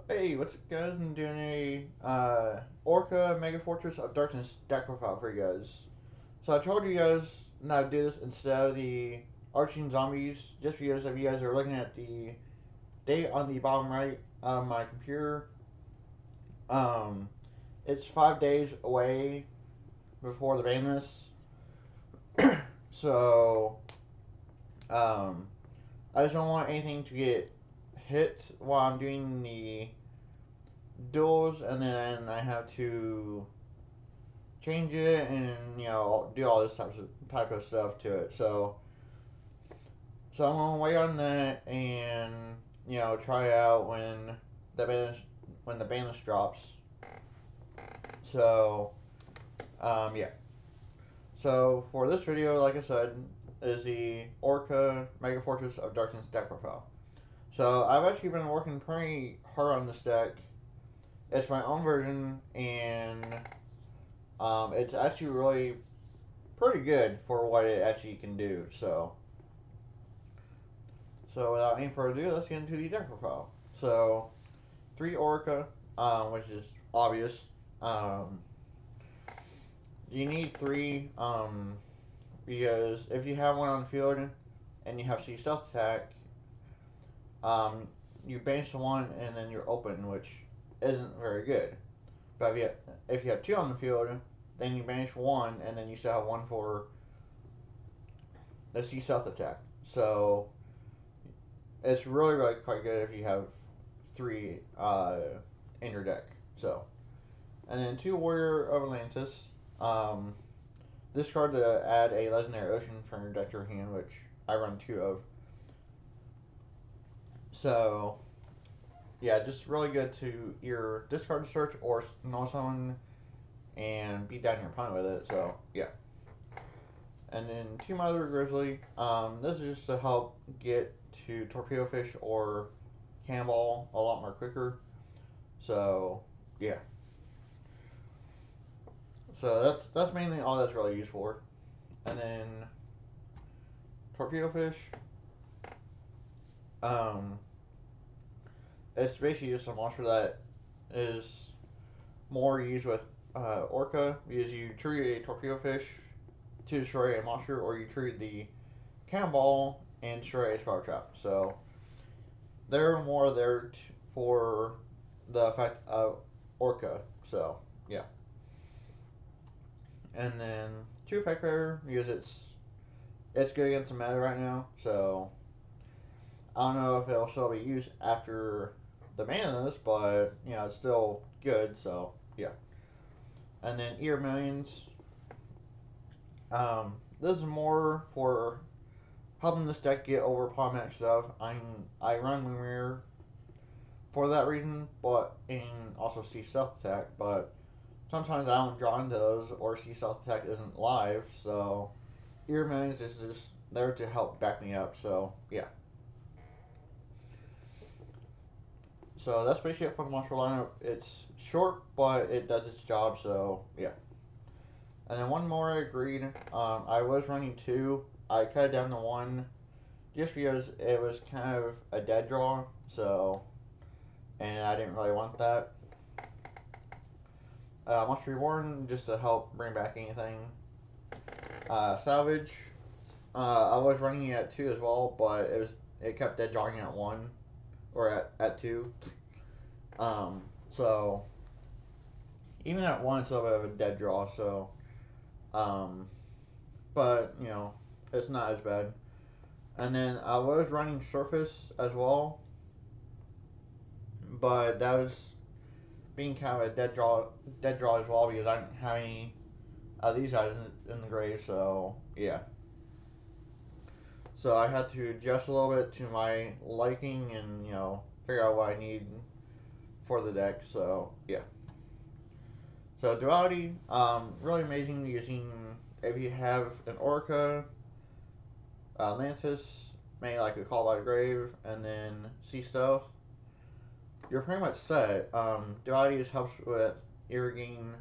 Hey, what's up, guys? I'm doing a Orca Mega Fortress of Darkness deck profile for you guys. So I told you guys now do this instead of the Arching Zombies, just because if you guys are looking at the date on the bottom right of my computer, um, it's 5 days away before the ban list. So, um, I just don't want anything to get hit while I'm doing the duels, and then I have to change it and do all this type of stuff to it. So I'm gonna wait on that and try out the ban when the ban list drops. So yeah. So for this video, like I said, is the Orca Mega Fortress of Darkness deck profile. So I've actually been working pretty hard on this deck. It's my own version, and it's actually really pretty good for what it actually can do. So without any further ado, let's get into the deck profile. So three Orca, which is obvious. Um, you need three, because if you have one on the field and you have C stealth attack, um, you banish one and then you're open, which isn't very good. But if you have two on the field, then you banish one and then you still have one for the C stealth attack. So it's really quite good if you have three in your deck. So, and then two Warrior of Atlantis. Um, this card to add a legendary ocean from your deck to your hand, which I run two of. So yeah, just really good to either discard search or null summon and beat down your opponent with it. So yeah. And then two Mother Grizzly. This is just to help get to Torpedo Fish or Cannonball a lot more quicker. So yeah. So that's mainly all that's really used for. And then Torpedo Fish. Um, it's basically just a monster that is more used with Orca, because you trigger a Torpedo Fish to destroy a monster, or you trigger the Cannonball and destroy a Spiral Trap. So they're more there for the effect of Orca. So yeah. And then two Effect Rare, because it's good against the meta right now. So I don't know if it'll still be used after the manas, but it's still good. So yeah. And then Ear Millions. This is more for helping this deck get over pawn match stuff. I run Lumiere for that reason, but and also see Stealth Attack. But sometimes I don't draw into those or see Stealth Attack isn't live. So Ear Millions is just there to help back me up. So yeah. So that's basically it for the monster lineup. It's short, but it does its job. So yeah. And then one more I agreed. I was running two. I cut it down to one just because it was kind of a dead draw. So, and I didn't really want that. Monster Reborn just to help bring back anything. Salvage. I was running it at two as well, but it kept dead drawing at one or at two. Um, so even at one, it's a little bit of a dead draw. So, um, but it's not as bad. And then I was running Surface as well, but that was being kind of a dead draw as well, because I didn't have any of these guys in the grave. So yeah, so I had to adjust a little bit to my liking and figure out what I need for the deck. So yeah, so duality, really amazing using if you have an Orca, Atlantis, maybe like a Call by the Grave, and then Sea Stealth. You're pretty much set. Duality just helps with irrigating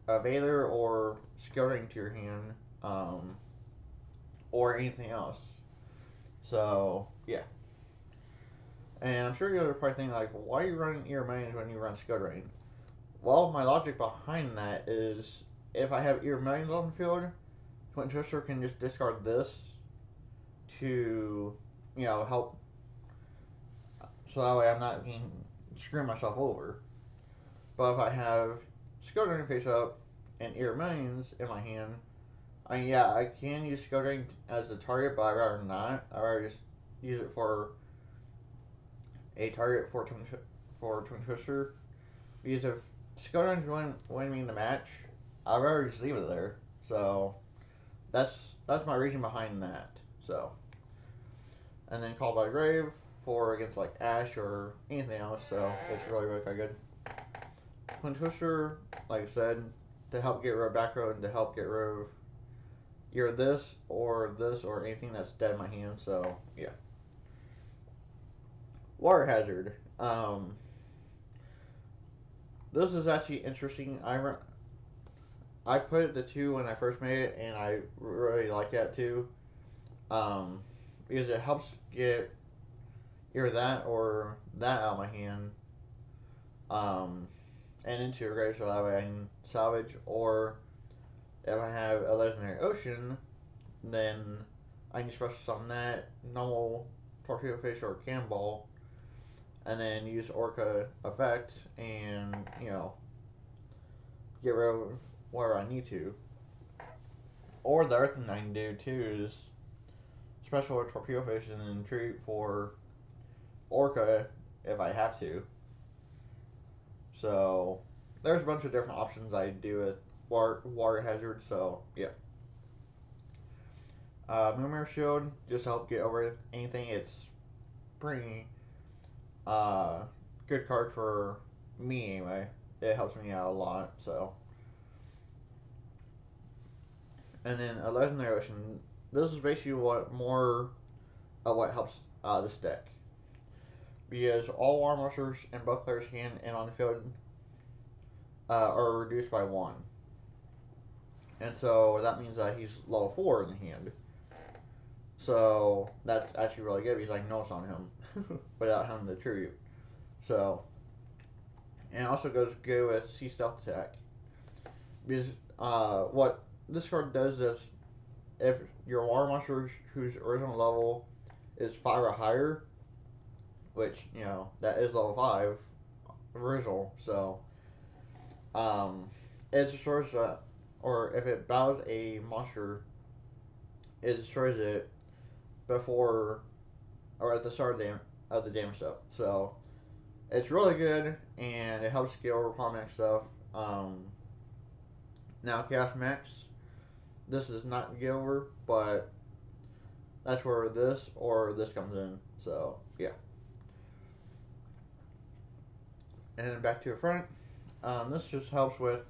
a Valor or Scouting to your hand, or anything else. So, yeah. And I'm sure you're probably thinking, like, why are you running ear millions when you run Scud Rain? Well, my logic behind that is if I have ear millions on the field, Twin Twister can just discard this to, help, so that way I'm not being screwing myself over. But if I have Scud Rain face up and ear millions in my hand, I can use Scud Rain as a target, but I'd rather not. I'd rather just use it for a target for Twin Twister. Because if Scud Rain's win me the match, I'd rather just leave it there. So that's that's my reason behind that. So, and then Call by Grave for against like Ash or anything else. So it's really quite good. Twin Twister, like I said, to help get rid of back row and to help get rid of either this or anything that's dead in my hand. So yeah. Water Hazard. This is actually interesting. I put it to 2 when I first made it, and I really like that too. Because it helps get either that or that out of my hand, and into your grave, so that way I can salvage. Or if I have a legendary ocean, then I can special summon that normal torpedo fish or cannonball, and then use Orca effect and get rid of where I need to. Or the other thing I can do too is special torpedo fish and then treat for Orca if I have to. So there's a bunch of different options I do with water hazard. So yeah, Moonmare Shield just help get over anything. It's pretty uh, good card for me anyway. It helps me out a lot. So, and then a legendary ocean. This is basically what helps this deck, because all water monsters in both players' hand and on the field are reduced by 1. And so that means that he's level 4 in the hand. So that's actually really good because I can notice on him without having to tribute. So, and it also goes good with C Stealth Attack. Because what this card does is if your water monster whose original level is 5 or higher, which, that is level 5 original, so it destroys that, or if it battles a monster, it destroys it before or at the start of the damage step. So it's really good and it helps scale over max stuff. Now Chaos Max, this is not get over, but that's where this comes in. So yeah. And then back to the front. This just helps with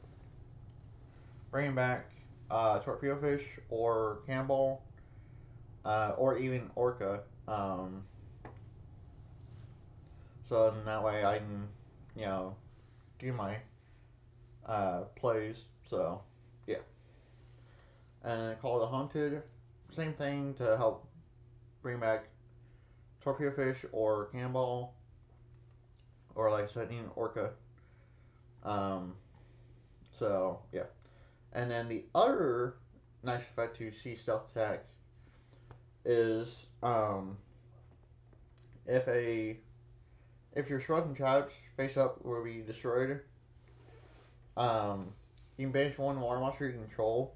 bringing back torpedo fish or cannonball, or even Orca. So in that way I can, do my plays. So yeah. And Call the Haunted, same thing to help bring back torpedo fish or cannonball, or like I said, even Orca. Um, so yeah. And then the other nice effect to see stealth attack is if your swords and traps face up will be destroyed, um, you can banish one water monster you control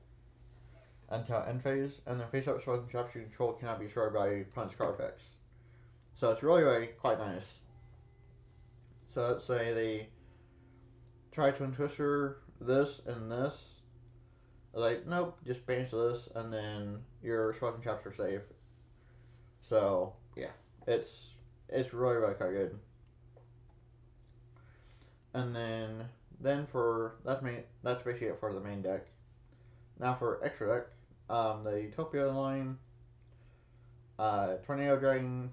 until end phase, and then face up swords and traps you control cannot be destroyed by punch card effects. So it's really quite nice. So let's say they try Twin Twister this and this. Like, nope, just banish this, and then your swords and traps are safe. So yeah, it's really quite good. And then for that's basically it for the main deck. Now for extra deck, the Utopia line, Tornado Dragon,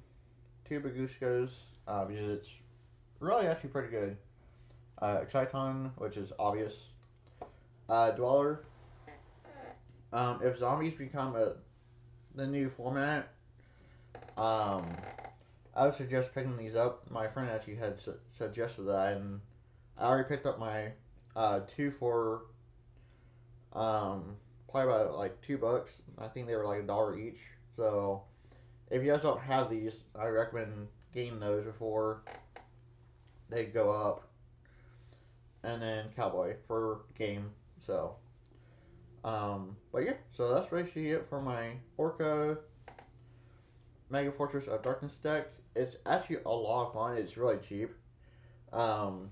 2 Baguskos, because it's really actually pretty good. Exciton, which is obvious. Dweller. If zombies become the new format, um, I would suggest picking these up. My friend actually had suggested that, and I already picked up my two for probably about like $2. I think they were like $1 each. So if you guys don't have these, I recommend getting those before they go up. And then Cowboy for game. So but yeah, so that's basically it for my Orca Mega Fortress of Darkness deck. It's actually a lot of fun. It's really cheap. Um,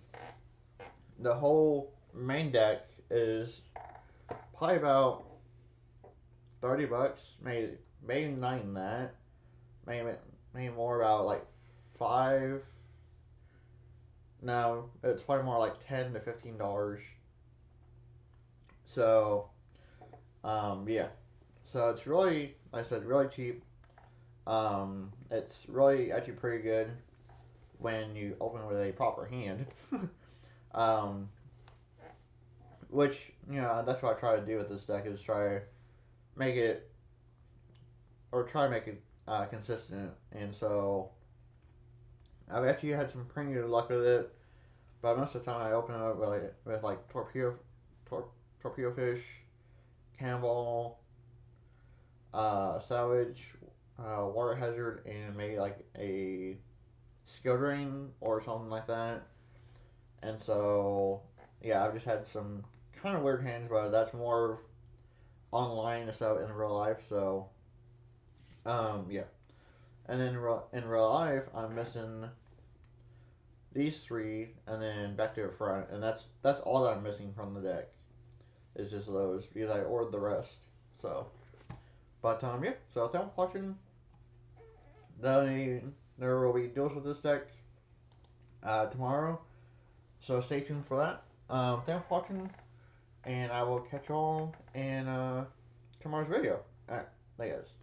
the whole main deck is probably about $30, maybe not even that. Maybe more about like five. No, it's probably more like $10 to $15. So yeah, so it's really, like I said, really cheap. It's really actually pretty good when you open with a proper hand. um, which that's what I try to do with this deck is try to make it try to make it consistent. And so I've actually had some pretty good luck with it. But most of the time I open it up with like tor- torpedo fish, cannonball, salvage, water hazard, and maybe like a skill drain or something like that. And so yeah, I've just had some kind of weird hands, but that's more online instead of in real life. So yeah, and then in real life, I'm missing these three, and then back to the front, and that's all that I'm missing from the deck. Is just those because I ordered the rest. So, but yeah. So thanks for watching. There will be deals with this deck tomorrow. So stay tuned for that. Thanks for watching, and I will catch y'all in tomorrow's video. Alright, bye guys.